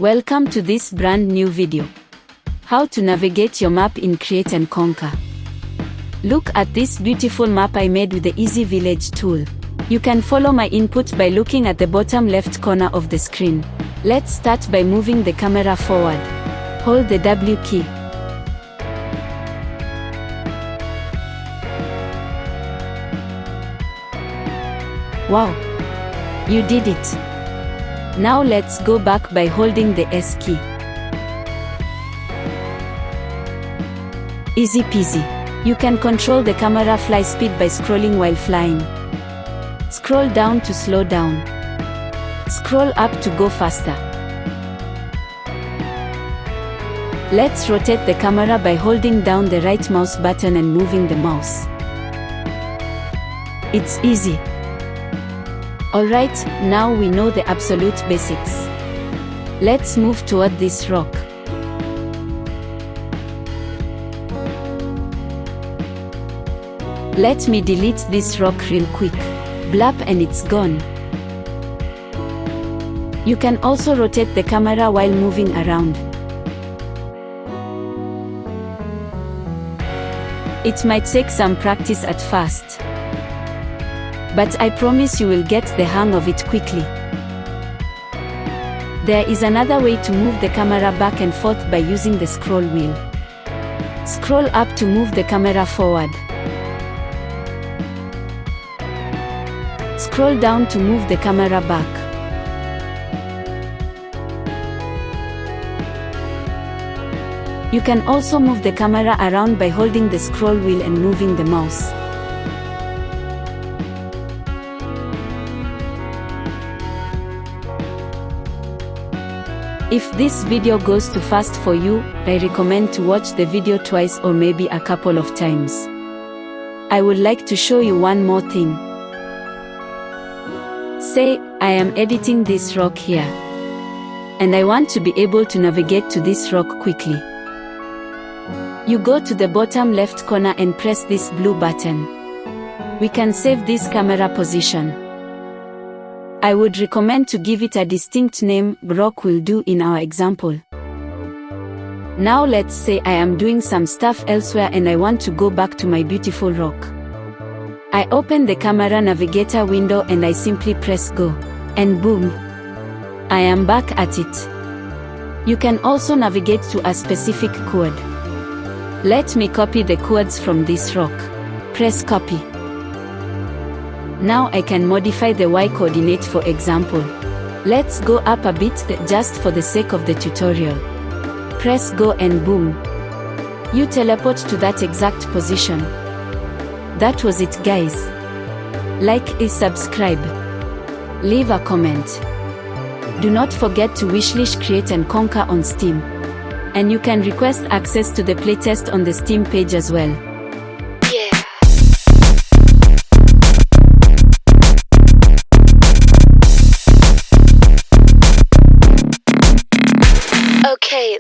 Welcome to this brand new video. How to navigate your map in Create and Conquer. Look at this beautiful map I made with the Easy Village tool. You can follow my input by looking at the bottom left corner of the screen. Let's start by moving the camera forward. Hold the W key. Wow! You did it! Now let's go back by holding the S key. Easy peasy. You can control the camera fly speed by scrolling while flying. Scroll down to slow down. Scroll up to go faster. Let's rotate the camera by holding down the right mouse button and moving the mouse. It's easy. Alright, now we know the absolute basics. Let's move toward this rock. Let me delete this rock real quick. Blap, and it's gone. You can also rotate the camera while moving around. It might take some practice at first, but I promise you will get the hang of it quickly. There is another way to move the camera back and forth by using the scroll wheel. Scroll up to move the camera forward. Scroll down to move the camera back. You can also move the camera around by holding the scroll wheel and moving the mouse. If this video goes too fast for you, I recommend to watch the video twice or maybe a couple of times. I would like to show you one more thing. Say, I am editing this rock here, and I want to be able to navigate to this rock quickly. You go to the bottom left corner and press this blue button. We can save this camera position. I would recommend to give it a distinct name. Rock will do in our example. Now let's say I am doing some stuff elsewhere and I want to go back to my beautiful rock. I open the camera navigator window and I simply press go. And boom! I am back at it. You can also navigate to a specific chord. Let me copy the chords from this rock. Press copy. Now I can modify the Y coordinate, for example. Let's go up a bit just for the sake of the tutorial. Press go and boom. You teleport to that exact position. That was it, guys. Like and subscribe. Leave a comment. Do not forget to wishlist Create and Conquer on Steam. And you can request access to the playtest on the Steam page as well. Okay,